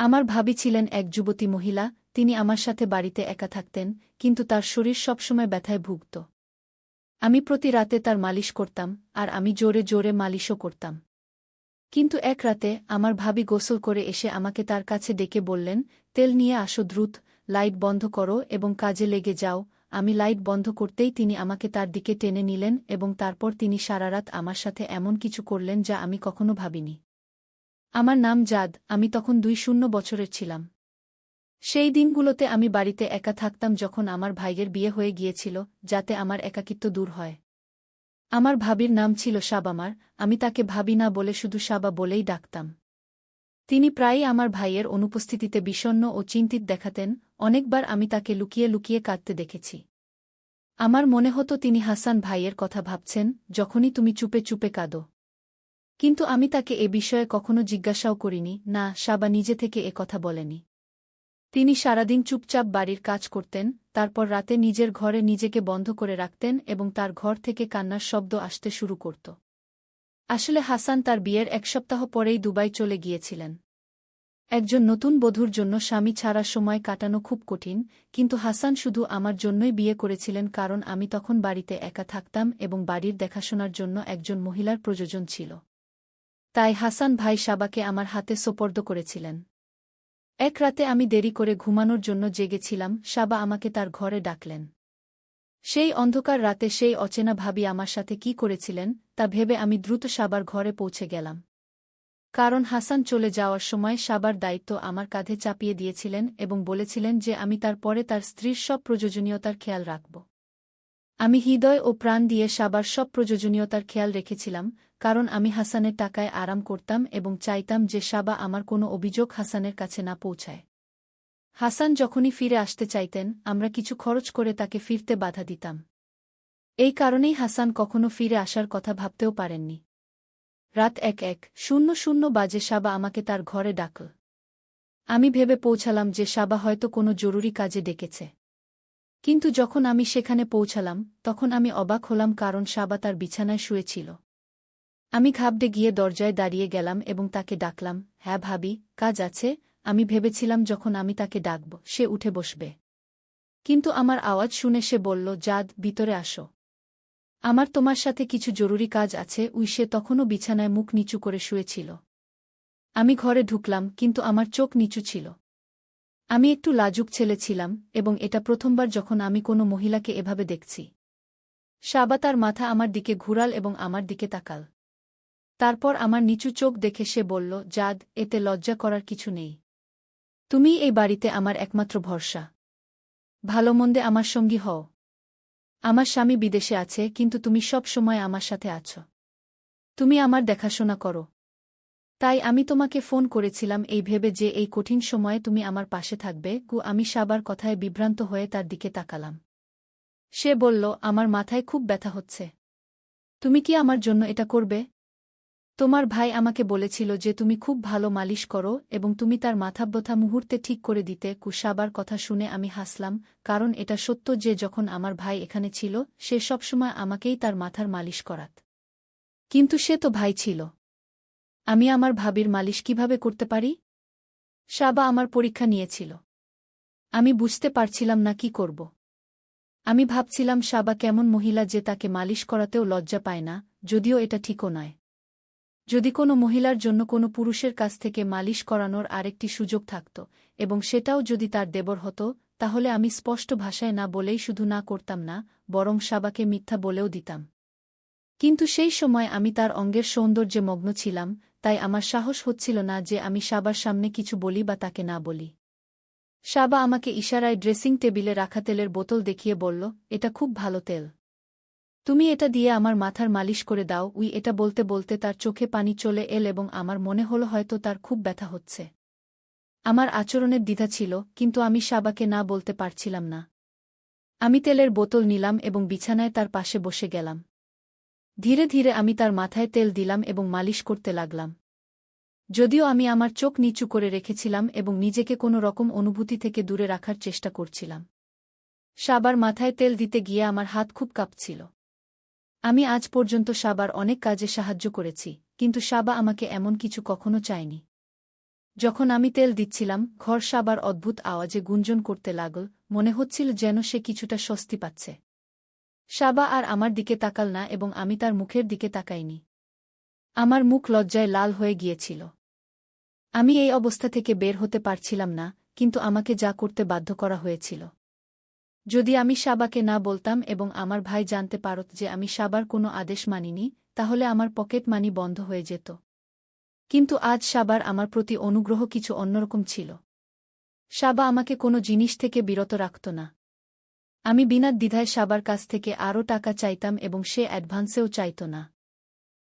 আমার ভাবি ছিলেন এক যুবতী মহিলা, তিনি আমার সাথে বাড়িতে একা থাকতেন, কিন্তু তার শরীর সবসময় ব্যথায় ভুগত। আমি প্রতি রাতে তার মালিশ করতাম, আর আমি জোরে জোরে মালিশও করতাম। কিন্তু এক রাতে আমার ভাবি গোসল করে এসে আমাকে তার কাছে ডেকে বললেন, তেল নিয়ে আসো দ্রুত, লাইট বন্ধ করো এবং কাজে লেগে যাও। আমি লাইট বন্ধ করতেই তিনি আমাকে তার দিকে টেনে নিলেন এবং তারপর তিনি সারারাত আমার সাথে এমন কিছু করলেন যা আমি কখনো ভাবিনি। আমার নাম জাদ, আমি তখন ২ বছরের ছিলাম। সেই দিনগুলোতে আমি বাড়িতে একা থাকতাম যখন আমার ভাইয়ের বিয়ে হয়ে গিয়েছিল, যাতে আমার একাকিত্ব দূর হয়। আমার ভাবির নাম ছিল শাবামার, আমি তাকে ভাবি না বলে শুধু শাবা বলেই ডাকতাম। তিনি প্রায়ই আমার ভাইয়ের অনুপস্থিতিতে বিষণ্ণ ও চিন্তিত দেখাতেন, অনেকবার আমি তাকে লুকিয়ে লুকিয়ে কাঁদতে দেখেছি। আমার মনে হতো তিনি হাসান ভাইয়ের কথা ভাবছেন, যখনই তুমি চুপে চুপে কাঁদো। কিন্তু আমি তাকে এ বিষয়ে কখনো জিজ্ঞাসাও করিনি, না, শাবা নিজে থেকে এ কথা বলেনি। তিনি সারাদিন চুপচাপ বাড়ির কাজ করতেন, তারপর রাতে নিজের ঘরে নিজেকে বন্ধ করে রাখতেন এবং তার ঘর থেকে কান্নার শব্দ আসতে শুরু করত। আসলে হাসান তার বিয়ের ১ সপ্তাহ পরেই দুবাই চলে গিয়েছিলেন। একজন নতুন বধূর জন্য স্বামী ছাড়া সময় কাটানো খুব কঠিন, কিন্তু হাসান শুধু আমার জন্যই বিয়ে করেছিলেন কারণ আমি তখন বাড়িতে একা থাকতাম এবং বাড়ির দেখাশোনার জন্য একজন মহিলার প্রয়োজন ছিল। তাই হাসান ভাই শাবাকে আমার হাতে সোপর্দ করেছিলেন। এক রাতে আমি দেরি করে ঘুমানোর জন্য জেগেছিলাম, শাবা আমাকে তার ঘরে ডাকলেন। সেই অন্ধকার রাতে সেই অচেনা ভাবী আমার সাথে কি করেছিলেন তা ভেবে আমি দ্রুত শাবার ঘরে পৌঁছে গেলাম। কারণ হাসান চলে যাওয়ার সময় শাবার দায়িত্ব আমার কাঁধে চাপিয়ে দিয়েছিলেন এবং বলেছিলেন যে আমি তার পরে তার স্ত্রীর সব প্রয়োজনীয়তার খেয়াল রাখব। আমি হৃদয় ও প্রাণ দিয়ে শাবার সব প্রয়োজনীয়তার খেয়াল রেখেছিলাম, কারণ আমি হাসানের টাকায় আরাম করতাম এবং চাইতাম যে শাবা আমার কোনো অভিযোগ হাসানের কাছে না পৌঁছায়। হাসান যখনই ফিরে আসতে চাইতেন, আমরা কিছু খরচ করে তাকে ফিরতে বাধা দিতাম। এই কারণেই হাসান কখনো ফিরে আসার কথা ভাবতেও পারেননি। রাত ১:০০ বাজে শাবা আমাকে তার ঘরে ডাকল। আমি ভেবে পৌঁছালাম যে শাবা হয়তো কোনো জরুরি কাজে ডেকেছে। কিন্তু যখন আমি সেখানে পৌঁছালাম, তখন আমি অবাক হলাম কারণ শাবা তার বিছানায় শুয়েছিল। আমি ঘাবড়ে গিয়ে দরজায় দাঁড়িয়ে গেলাম এবং তাকে ডাকলাম, হ্যাঁ ভাবি, কাজ আছে। আমি ভেবেছিলাম যখন আমি তাকে ডাকব সে উঠে বসবে। কিন্তু আমার আওয়াজ শুনে সে বলল, জাদ, ভিতরে আসো। আমার তোমার সাথে কিছু জরুরি কাজ আছে। সে তখনও বিছানায় মুখ নিচু করে শুয়েছিল। আমি ঘরে ঢুকলাম, কিন্তু আমার চোখ নিচু ছিল। আমি একটু লাজুক ছেলে ছিলাম এবং এটা প্রথমবার যখন আমি কোনো মহিলাকে এভাবে দেখছি। শাবা তার মাথা আমার দিকে ঘুরাল এবং আমার দিকে তাকাল। তারপর আমার নিচু চোখ দেখে সে বলল, জাদ, এতে লজ্জা করার কিছু নেই। তুমি এই বাড়িতে আমার একমাত্র ভরসা। ভালোমন্দে আমার সঙ্গী হও। আমার স্বামী বিদেশে আছে, কিন্তু তুমি সব সময় আমার সাথে আছো। তুমি আমার দেখাশোনা করো। তাই আমি তোমাকে ফোন করেছিলাম এই ভেবে যে এই কঠিন সময়ে তুমি আমার পাশে থাকবে। আমি শাবার কথায় বিভ্রান্ত হয়ে তার দিকে তাকালাম। সে বলল, আমার মাথায় খুব ব্যথা হচ্ছে। তুমি কি আমার জন্য এটা করবে? তোমার ভাই আমাকে বলেছিল যে তুমি খুব ভালো মালিশ করো এবং তুমি তার মাথা ব্যথা মুহূর্তে ঠিক করে দিতে। শাবার কথা শুনে আমি হাসলাম, কারণ এটা সত্য যে যখন আমার ভাই এখানে ছিল সে সবসময় আমাকেই তার মাথার মালিশ করাত। কিন্তু সে তো ভাই ছিল। আমি আমার ভাবির মালিশ কিভাবে করতে পারি? শাবা আমার পরীক্ষা নিয়েছিল। আমি বুঝতে পারছিলাম না কি করব। আমি ভাবছিলাম শাবা কেমন মহিলা যে তাকে মালিশ করাতেও লজ্জা পায় না, যদিও এটা ঠিকও নয়। যদি কোনো মহিলার জন্য কোনো পুরুষের কাছ থেকে মালিশ করানোর আরেকটি সুযোগ থাকত, এবং সেটাও যদি তার দেবর হতো, তাহলে আমি স্পষ্ট ভাষায় না বলেই শুধু না করতাম না, বরং শাবাকে মিথ্যা বলেও দিতাম। কিন্তু সেই সময় আমি তার অঙ্গের সৌন্দর্যে মগ্ন ছিলাম, তাই আমার সাহস হচ্ছিল না যে আমি শাবার সামনে কিছু বলি বা তাকে না বলি। শাবা আমাকে ইশারায় ড্রেসিং টেবিলে রাখা তেলের বোতল দেখিয়ে বলল, এটা খুব ভালো তেল। তুমি এটা দিয়ে আমার মাথার মালিশ করে দাও। এটা বলতে বলতে তার চোখে পানি চলে এল এবং আমার মনে হলো হয়তো তার খুব ব্যথা হচ্ছে। আমার আচরণের দ্বিধা ছিল, কিন্তু আমি শাবাকে না বলতে পারছিলাম না। আমি তেলের বোতল নিলাম এবং বিছানায় তার পাশে বসে গেলাম। ধীরে ধীরে আমি তার মাথায় তেল দিলাম এবং মালিশ করতে লাগলাম। যদিও আমি আমার চোখ নিচু করে রেখেছিলাম এবং নিজেকে কোনো রকম অনুভূতি থেকে দূরে রাখার চেষ্টা করছিলাম। শাবার মাথায় তেল দিতে গিয়ে আমার হাত খুব কাঁপছিল। আমি আজ পর্যন্ত শাবার অনেক কাজে সাহায্য করেছি, কিন্তু শাবা আমাকে এমন কিছু কখনো চায়নি। যখন আমি তেল দিচ্ছিলাম, ঘর সাবার অদ্ভুত আওয়াজে গুঞ্জন করতে লাগল, মনে হচ্ছিল যেন সে কিছুটা স্বস্তি পাচ্ছে। সাবা আর আমার দিকে তাকাল না এবং আমি তার মুখের দিকে তাকাইনি। আমার মুখ লজ্জায় লাল হয়ে গিয়েছিল। আমি এই অবস্থা থেকে বের হতে পারছিলাম না, কিন্তু আমাকে যা করতে বাধ্য করা হয়েছিল। যদি আমি সাবাকে না বলতাম এবং আমার ভাই জানতে পারত যে আমি সাবার কোনো আদেশ মানিনি, তাহলে আমার পকেট মানি বন্ধ হয়ে যেত। কিন্তু আজ সাবার আমার প্রতি অনুগ্রহ কিছু অন্যরকম ছিল। সাবা আমাকে কোনো জিনিস থেকে বিরত রাখত না। আমি বিনা দ্বিধায় সাবার কাছ থেকে আরও টাকা চাইতাম এবং সে অ্যাডভান্সেও চাইত না।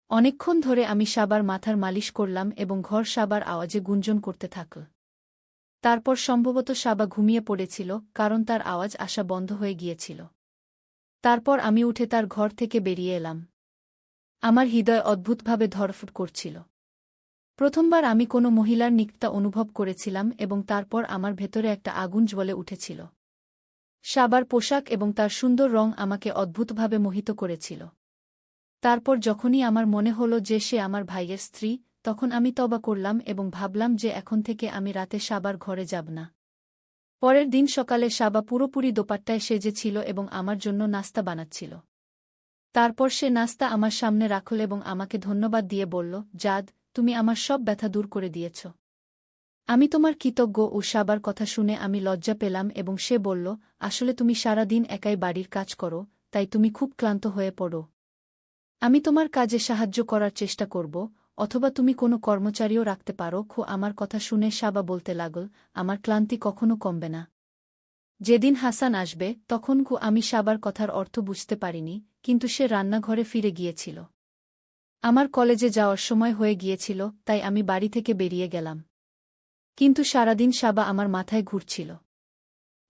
অনেকক্ষণ ধরে আমি সাবার মাথার মালিশ করলাম এবং ঘর সাবার আওয়াজে গুঞ্জন করতে থাকল। তারপর সম্ভবত সাবা ঘুমিয়ে পড়েছিল, কারণ তার আওয়াজ আসা বন্ধ হয়ে গিয়েছিল। তারপর আমি উঠে তার ঘর থেকে বেরিয়ে এলাম। আমার হৃদয় অদ্ভুতভাবে ধড়ফড় করছিল। প্রথমবার আমি কোনো মহিলার নিকটতা অনুভব করেছিলাম এবং তারপর আমার ভেতরে একটা আগুন জ্বলে উঠেছিল। সাবার পোশাক এবং তার সুন্দর রং আমাকে অদ্ভুতভাবে মোহিত করেছিল। তারপর যখনই আমার মনে হলো যে সে আমার ভাইয়ের স্ত্রী, তখন আমি তওবা করলাম এবং ভাবলাম যে এখন থেকে আমি রাতে সাবার ঘরে যাব না। পরের দিন সকালে সাবা পুরোপুরি দোপাট্টায় সেজেছিল এবং আমার জন্য নাস্তা বানাচ্ছিল। তারপর সে নাস্তা আমার সামনে রাখল এবং আমাকে ধন্যবাদ দিয়ে বলল, জাদ, তুমি আমার সব ব্যথা দূর করে দিয়েছ। আমি তোমার কৃতজ্ঞ। ও সাবার কথা শুনে আমি লজ্জা পেলাম এবং সে বলল, আসলে তুমি সারা দিন একাই বাড়ির কাজ করো, তাই তুমি খুব ক্লান্ত হয়ে পড়ো। আমি তোমার কাজে সাহায্য করার চেষ্টা করব, অথবা তুমি কোনো কর্মচারীও রাখতে পারো। আমার কথা শুনে সাবা বলতে লাগল, আমার ক্লান্তি কখনো কমবে না। যেদিন হাসান আসবে তখন আমি সাবার কথার অর্থ বুঝতে পারিনি, কিন্তু সে রান্নাঘরে ফিরে গিয়েছিল। আমার কলেজে যাওয়ার সময় হয়ে গিয়েছিল, তাই আমি বাড়ি থেকে বেরিয়ে গেলাম। কিন্তু সারাদিন সাবা আমার মাথায় ঘুরছিল।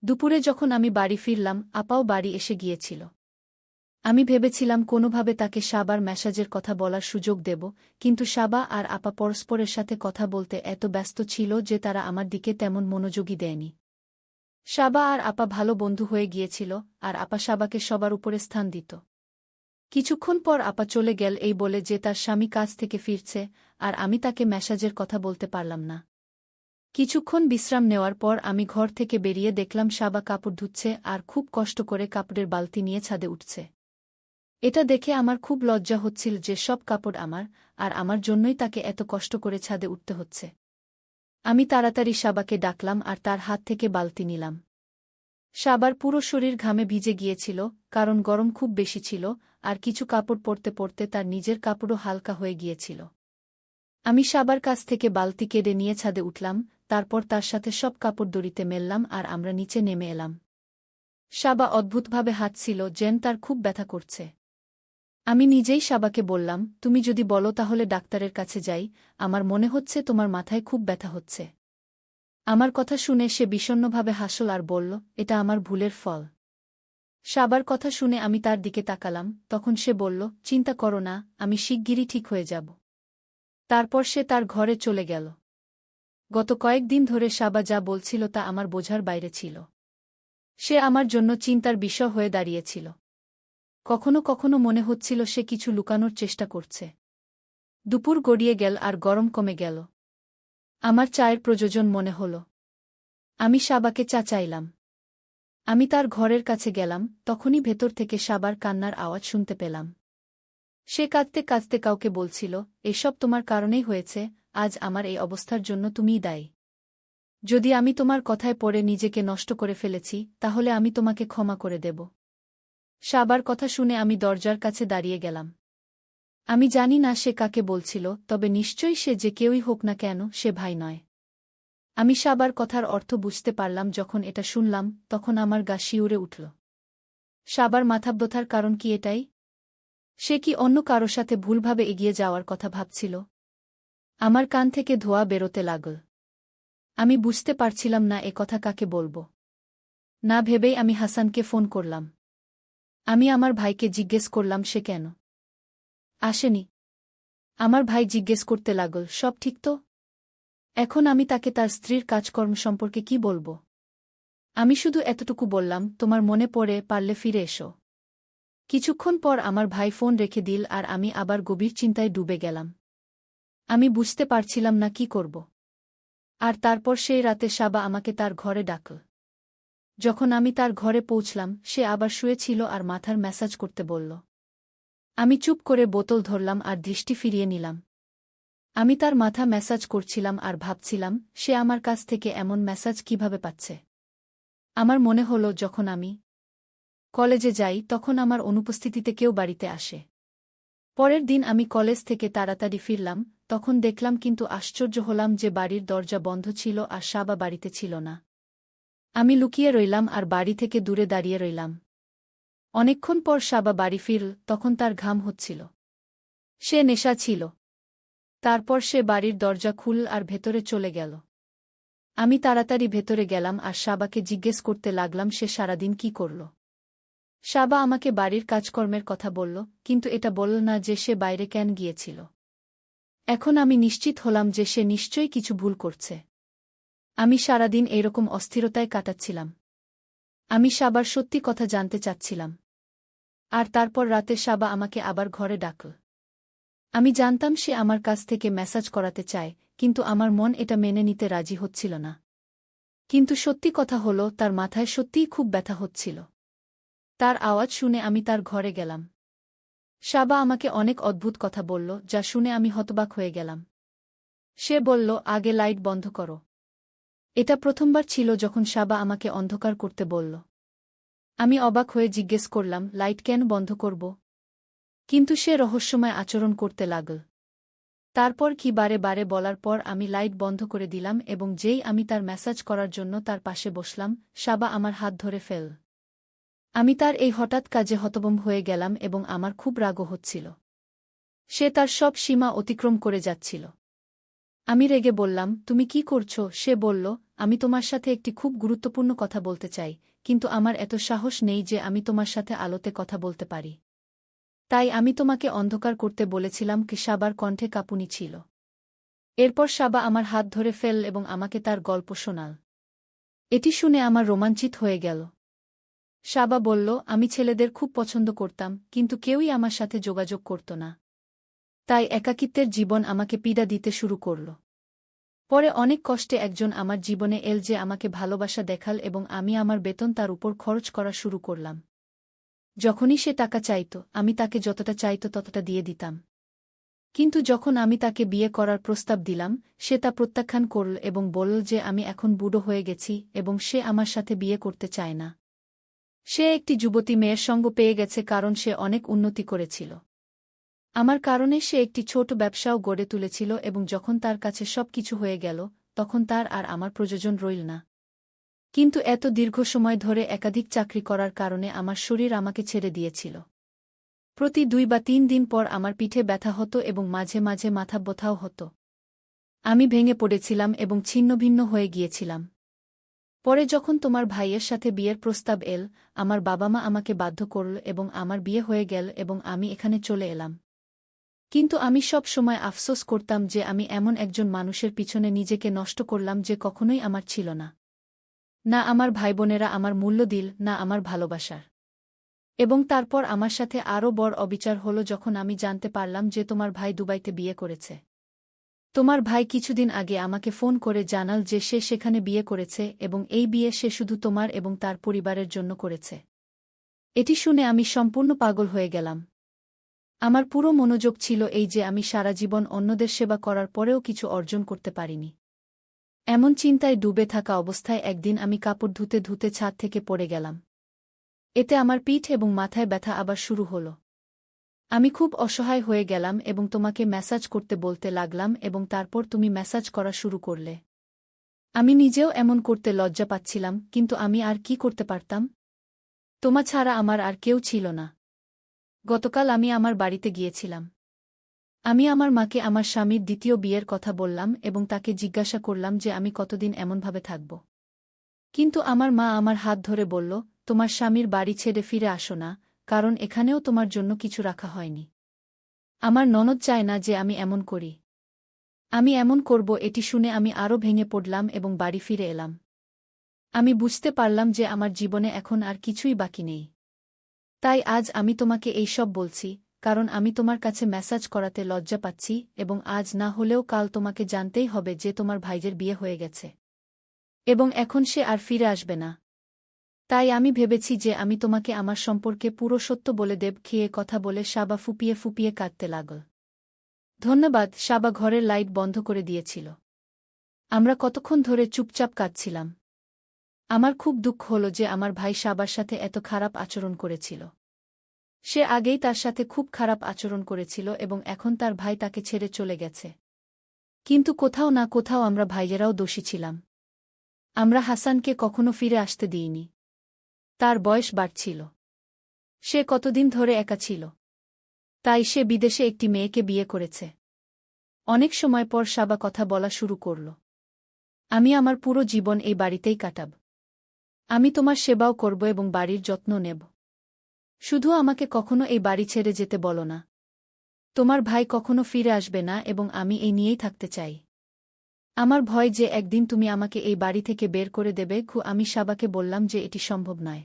দুপুরে যখন আমি বাড়ি ফিরলাম, আপাও বাড়ি এসে গিয়েছিল। আমি ভেবেছিলাম কোনোভাবে তাকে সাবার মেসাজের কথা বলার সুযোগ দেব, কিন্তু সাবা আর আপা পরস্পরের সাথে কথা বলতে এত ব্যস্ত ছিল যে তারা আমার দিকে তেমন মনোযোগী দেয়নি। সাবা আর আপা ভালো বন্ধু হয়ে গিয়েছিল, আর আপা সাবাকে সবার উপরে স্থান দিত। কিছুক্ষণ পর আপা চলে গেল এই বলে যে তার স্বামী কাজ থেকে ফিরছে, আর আমি তাকে মেসাজের কথা বলতে পারলাম না। কিছুক্ষণ বিশ্রাম নেওয়ার পর আমি ঘর থেকে বেরিয়ে দেখলাম সাবা কাপড় ধুচ্ছে আর খুব কষ্ট করে কাপড়ের বালতি নিয়ে ছাদে উঠছে। এটা দেখে আমার খুব লজ্জা হচ্ছিল যে সব কাপড় আমার, আর আমার জন্যই তাকে এত কষ্ট করে ছাদে উঠতে হচ্ছে। আমি তাড়াতাড়ি সাবাকে ডাকলাম আর তার হাত থেকে বালতি নিলাম। সাবার পুরো শরীর ঘামে ভিজে গিয়েছিল, কারণ গরম খুব বেশি ছিল, আর কিছু কাপড় পরতে পরতে তার নিজের কাপড়ও হালকা হয়ে গিয়েছিল। আমি সাবার কাছ থেকে বালতি কেড়ে নিয়ে ছাদে উঠলাম, তারপর তার সাথে সব কাপড় দড়িতে মেললাম আর আমরা নিচে নেমে এলাম। সাবা অদ্ভুতভাবে হাঁটছিল, যেন তার খুব ব্যথা করছে। আমি নিজেই সাবাকে বললাম, তুমি যদি বলো তাহলে ডাক্তারের কাছে যাই, আমার মনে হচ্ছে তোমার মাথায় খুব ব্যথা হচ্ছে। আমার কথা শুনে সে বিষণ্ণভাবে হাসল আর বলল, এটা আমার ভুলের ফল। সাবার কথা শুনে আমি তার দিকে তাকালাম, তখন সে বলল, চিন্তা করো না, আমি শিগগিরই ঠিক হয়ে যাব। তারপর সে তার ঘরে চলে গেল। গত কয়েকদিন ধরে সাবা যা বলছিল তা আমার বোঝার বাইরে ছিল। সে আমার জন্য চিন্তার বিষয় হয়ে দাঁড়িয়েছিল। কখনো কখনো মনে হচ্ছিল সে কিছু লুকানোর চেষ্টা করছে। দুপুর গড়িয়ে গেল আর গরম কমে গেল। আমার চায়ের প্রয়োজন মনে হল। আমি সাবাকে চা চাইলাম। আমি তার ঘরের কাছে গেলাম, তখনই ভেতর থেকে সাবার কান্নার আওয়াজ শুনতে পেলাম। সে কাঁদতে কাঁদতে কাউকে বলছিল, এসব তোমার কারণেই হয়েছে, আজ আমার এই অবস্থার জন্য তুমিই দায়ী। যদি আমি তোমার কথায় পড়ে নিজেকে নষ্ট করে ফেলেছি, তাহলে আমি তোমাকে ক্ষমা করে দেব। সাবার কথা শুনে আমি দরজার কাছে দাঁড়িয়ে গেলাম। আমি জানি না সে কাকে বলছিল, তবে নিশ্চয়ই সে যে কেউই হোক না কেন, সে ভাই নয়। আমি সাবার কথার অর্থ বুঝতে পারলাম। যখন এটা শুনলাম, তখন আমার গা শিউরে উঠল। সাবার মাথাব্যথার কারণ কি এটাই? সে কি অন্য কারো সাথে ভুলভাবে এগিয়ে যাওয়ার কথা ভাবছিল? আমার কান থেকে ধোঁয়া বেরোতে লাগল। আমি বুঝতে পারছিলাম না এ কথা কাকে বলবো। না ভেবেই আমি হাসানকে ফোন করলাম। আমি আমার ভাইকে জিজ্ঞেস করলাম সে কেন আসেনি। আমার ভাই জিজ্ঞেস করতে লাগল, সব ঠিক তো? এখন আমি তাকে তার স্ত্রীর কাজকর্ম সম্পর্কে কি বলবো? আমি শুধু এতটুকু বললাম, তোমার মনে পড়ে, পারলে ফিরে এসো। কিছুক্ষণ পর আমার ভাই ফোন রেখে দিল আর আমি আবার গভীর চিন্তায় ডুবে গেলাম। আমি বুঝতে পারছিলাম না কি করব। আর তারপর সেই রাতে সাবা আমাকে তার ঘরে ডাকল। যখন আমি তার ঘরে পৌঁছলাম সে আবার শুয়েছিল আর মাথার ম্যাসাজ করতে বলল। আমি চুপ করে বোতল ধরলাম আর দৃষ্টি ফিরিয়ে নিলাম। আমি তার মাথা ম্যাসাজ করছিলাম আর ভাবছিলাম সে আমার কাছ থেকে এমন ম্যাসাজ কিভাবে পাচ্ছে। আমার মনে হলো যখন আমি কলেজে যাই তখন আমার অনুপস্থিতিতে কেউ বাড়িতে আসে। পরের দিন আমি কলেজ থেকে তাড়াতাড়ি ফিরলাম, তখন দেখলাম কিন্তু আশ্চর্য হলাম যে বাড়ির দরজা বন্ধ ছিল আর সাবা বাড়িতে ছিল না। আমি লুকিয়ে রইলাম আর বাড়ি থেকে দূরে দাঁড়িয়ে রইলাম। অনেকক্ষণ পর সাবা বাড়ি ফিরল, তখন তার ঘাম হচ্ছিল। সে নেশা ছিল। তারপর সে বাড়ির দরজা খুলল আর ভেতরে চলে গেল। আমি তাড়াতাড়ি ভেতরে গেলাম আর সাবাকে জিজ্ঞেস করতে লাগলাম সে সারাদিন কি করল। সাবা আমাকে বাড়ির কাজকর্মের কথা বলল, কিন্তু এটা বলল না যে সে বাইরে কেন গিয়েছিল। এখন আমি নিশ্চিত হলাম যে সে নিশ্চয়ই কিছু ভুল করছে। আমি সারাদিন এইরকম অস্থিরতায় কাটাচ্ছিলাম। আমি সাবার সত্যি কথা জানতে চাচ্ছিলাম। আর তারপর রাতে সাবা আমাকে আবার ঘরে ডাকল। আমি জানতাম সে আমার কাছ থেকে ম্যাসাজ করাতে চায়, কিন্তু আমার মন এটা মেনে নিতে রাজি হচ্ছিল না। কিন্তু সত্যি কথা হলো তার মাথায় সত্যিই খুব ব্যথা হচ্ছিল। তার আওয়াজ শুনে আমি তার ঘরে গেলাম। সাবা আমাকে অনেক অদ্ভুত কথা বলল, যা শুনে আমি হতবাক হয়ে গেলাম। সে বলল, আগে লাইট বন্ধ করো। এটা প্রথমবার ছিল যখন সাবা আমাকে অন্ধকার করতে বলল। আমি অবাক হয়ে জিজ্ঞেস করলাম, লাইট কেন বন্ধ করব? কিন্তু সে রহস্যময় আচরণ করতে লাগল। তারপর কি বারে বারে বলার পর আমি লাইট বন্ধ করে দিলাম এবং যেই আমি তার ম্যাসাজ করার জন্য তার পাশে বসলাম, সাবা আমার হাত ধরে ফেল। আমি তার এই হঠাৎ কাজে হতভম্ব হয়ে গেলাম এবং আমার খুব রাগও হচ্ছিল। সে তার সব সীমা অতিক্রম করে যাচ্ছিল। আমি রেগে বললাম, তুমি কি করছো? সে বলল, আমি তোমার সাথে একটি খুব গুরুত্বপূর্ণ কথা বলতে চাই, কিন্তু আমার এত সাহস নেই যে আমি তোমার সাথে আলোতে কথা বলতে পারি। তাই আমি তোমাকে অন্ধকার করতে বলেছিলাম। কি সাবার কণ্ঠে কাঁপুনি ছিল। এরপর সাবা আমার হাত ধরে ফেল এবং আমাকে তার গল্প শোনাল। এটি শুনে আমার রোমাঞ্চিত হয়ে গেল। সাবা বলল, আমি ছেলেদের খুব পছন্দ করতাম, কিন্তু কেউই আমার সাথে যোগাযোগ করত না। তাই একাকিত্বের জীবন আমাকে পীড়া দিতে শুরু করল। পরে অনেক কষ্টে একজন আমার জীবনে এল যে আমাকে ভালোবাসা দেখাল এবং আমি আমার বেতন তার উপর খরচ করা শুরু করলাম। যখনই সে টাকা চাইত আমি তাকে যতটা চাইত ততটা দিয়ে দিতাম। কিন্তু যখন আমি তাকে বিয়ে করার প্রস্তাব দিলাম সে তা প্রত্যাখ্যান করল এবং বলল যে আমি এখন বুড়ো হয়ে গেছি এবং সে আমার সাথে বিয়ে করতে চায় না। সে একটি যুবতী মেয়ের সঙ্গ পেয়ে গেছে কারণ সে অনেক উন্নতি করেছিল। আমার কারণে সে একটি ছোট ব্যবসাও গড়ে তুলেছিল এবং যখন তার কাছে সব কিছু হয়ে গেল তখন তার আর আমার প্রয়োজন রইল না। কিন্তু এত দীর্ঘ সময় ধরে একাধিক চাকরি করার কারণে আমার শরীর আমাকে ছেড়ে দিয়েছিল। প্রতি 2 বা 3 দিন পর আমার পিঠে ব্যথা হতো এবং মাঝে মাঝে মাথা ব্যথাও হতো। আমি ভেঙে পড়েছিলাম এবং ছিন্নভিন্ন হয়ে গিয়েছিলাম। পরে যখন তোমার ভাইয়ের সাথে বিয়ের প্রস্তাব এল, আমার বাবা মা আমাকে বাধ্য করল এবং আমার বিয়ে হয়ে গেল এবং আমি এখানে চলে এলাম। কিন্তু আমি সব সময় আফসোস করতাম যে আমি এমন একজন মানুষের পিছনে নিজেকে নষ্ট করলাম যে কখনোই আমার ছিল না। না আমার ভাইবোনেরা আমার মূল্য দিল, না আমার ভালোবাসার। এবং তারপর আমার সাথে আরও বড় অবিচার হলো যখন আমি জানতে পারলাম যে তোমার ভাই দুবাইতে বিয়ে করেছে। তোমার ভাই কিছুদিন আগে আমাকে ফোন করে জানাল যে সে সেখানে বিয়ে করেছে এবং এই বিয়ে সে শুধু তোমার এবং তার পরিবারের জন্য করেছে। এটি শুনে আমি সম্পূর্ণ পাগল হয়ে গেলাম। আমার পুরো মনোযোগ ছিল এই যে আমি সারা জীবন অন্যদের সেবা করার পরেও কিছু অর্জন করতে পারিনি। এমন চিন্তায় ডুবে থাকা অবস্থায় একদিন আমি কাপড় ধুতে ধুতে ছাদ থেকে পড়ে গেলাম। এতে আমার পিঠ এবং মাথায় ব্যথা আবার শুরু হল। আমি খুব অসহায় হয়ে গেলাম এবং তোমাকে ম্যাসাজ করতে বলতে লাগলাম এবং তারপর তুমি ম্যাসাজ করা শুরু করলে। আমি নিজেও এমন করতে লজ্জা পাচ্ছিলাম, কিন্তু আমি আর কি করতে পারতাম? তোমা ছাড়া আমার আর কেউ ছিল না। গতকাল আমি আমার বাড়িতে গিয়েছিলাম। আমি আমার মাকে আমার স্বামীর দ্বিতীয় বিয়ের কথা বললাম এবং তাকে জিজ্ঞাসা করলাম যে আমি কতদিন এমনভাবে থাকব। কিন্তু আমার মা আমার হাত ধরে বলল, তোমার স্বামীর বাড়ি ছেড়ে ফিরে আসো না, কারণ এখানেও তোমার জন্য কিছু রাখা হয়নি। আমার ননদ চায় না যে আমি এমন করি। আমি এমন করব এটি শুনে আমি আরও ভেঙে পড়লাম এবং বাড়ি ফিরে এলাম। আমি বুঝতে পারলাম যে আমার জীবনে এখন আর কিছুই বাকি নেই। তাই আজ আমি তোমাকে এই সব বলছি, কারণ আমি তোমার কাছে মেসাজ করাতে লজ্জা পাচ্ছি এবং আজ না হলেও কাল তোমাকে জানতেই হবে যে তোমার ভাইজের বিয়ে হয়ে গেছে এবং এখন সে আর ফিরে আসবে না। তাই আমি ভেবেছি যে আমি তোমাকে আমার সম্পর্কে পুরো সত্য বলে দেব। খেয়ে কথা বলে সাবা ফুপিয়ে ফুপিয়ে কাঁদতে লাগল। ধন্যবাদ। সাবা ঘরের লাইট বন্ধ করে দিয়েছিল। আমরা কতক্ষণ ধরে চুপচাপ কাঁদছিলাম। আমার খুব দুঃখ হল যে আমার ভাই সাবার সাথে এত খারাপ আচরণ করেছিল। সে আগেই তার সাথে খুব খারাপ আচরণ করেছিল এবং এখন তার ভাই তাকে ছেড়ে চলে গেছে। কিন্তু কোথাও না কোথাও আমরা ভাইয়েরাও দোষী ছিলাম। আমরা হাসানকে কখনো ফিরে আসতে দিইনি। তার বয়স বাড়ছিল। সে কতদিন ধরে একা ছিল। তাই সে বিদেশে একটি মেয়েকে বিয়ে করেছে। অনেক সময় পর সাবা কথা বলা শুরু করল। আমি আমার পুরো জীবন এই বাড়িতেই কাটাব। আমি তোমার সেবাও করব এবং বাড়ির যত্ন নেব। শুধু আমাকে কখনো এই বাড়ি ছেড়ে যেতে বলো না। তোমার ভাই কখনো ফিরে আসবে না এবং আমি এই নিয়েই থাকতে চাই। আমার ভয় যে একদিন তুমি আমাকে এই বাড়ি থেকে বের করে দেবে। আমি সাবাকে বললাম যে এটি সম্ভব নয়।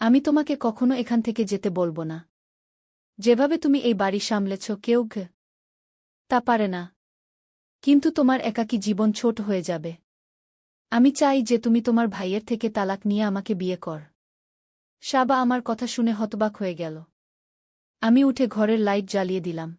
আমি তোমাকে কখনো এখান থেকে যেতে বলবো না। যেভাবে তুমি এই বাড়ি সামলেছ কেউ তা পারে না। কিন্তু তোমার একাকী জীবন ছোট হয়ে যাবে। আমি চাই যে তুমি তোমার ভাইয়ের থেকে তালাক নিয়ে আমাকে বিয়ে কর। সাবা আমার কথা শুনে হতবাক হয়ে গেল। আমি উঠে ঘরের লাইট জ্বালিয়ে দিলাম।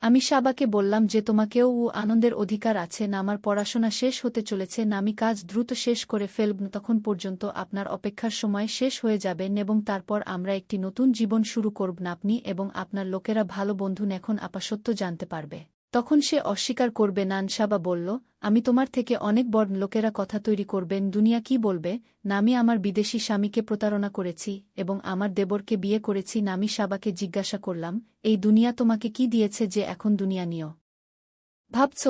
আমি সাবাকে বললাম যে তোমাকেও আনন্দের অধিকার আছে না। আমার পড়াশোনা শেষ হতে চলেছে না। আমি কাজ দ্রুত শেষ করে ফেলব। তখন পর্যন্ত আপনার অপেক্ষার সময় শেষ হয়ে যাবে এবং তারপর আমরা একটি নতুন জীবন শুরু করব না। আপনি এবং আপনার লোকেরা ভালো বন্ধু। এখন আপা সত্য জানতে পারবে তখন সে অস্বীকার করবে না। সাবা বলল, আমি তোমার থেকে অনেক বড় লোকেরা কথা তৈরি করবেন। দুনিয়া কি বলবে না আমি আমার বিদেশি স্বামীকে প্রতারণা করেছি এবং আমার দেবরকে বিয়ে করেছি না। আমি সাবাকে জিজ্ঞাসা করলাম, এই দুনিয়া তোমাকে কি দিয়েছে যে এখন দুনিয়া নিও ভাবছ?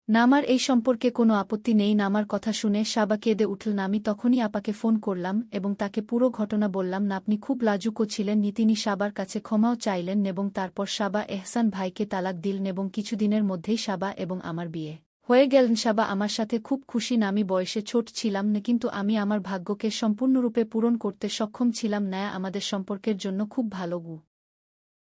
না আমার এই সম্পর্কে কোনো আপত্তি নেই না। আমার কথা শুনে সাবা কেঁদে উঠল না। আমি তখনই আপাকে ফোন করলাম এবং তাকে পুরো ঘটনা বললাম না। আপনি খুব লাজুকও ছিলেন। তিনি সাবার কাছে ক্ষমাও চাইলেন এবং তারপর সাবা এহসান ভাইকে তালাক দিলেন এবং কিছুদিনের মধ্যেই সাবা এবং আমার বিয়ে হয়ে গেলেন। সাবা আমার সাথে খুব খুশি না। আমি বয়সে ছোট ছিলাম না কিন্তু আমি আমার ভাগ্যকে সম্পূর্ণরূপে পূরণ করতে সক্ষম ছিলাম না। আমাদের সম্পর্কের জন্য খুব ভালো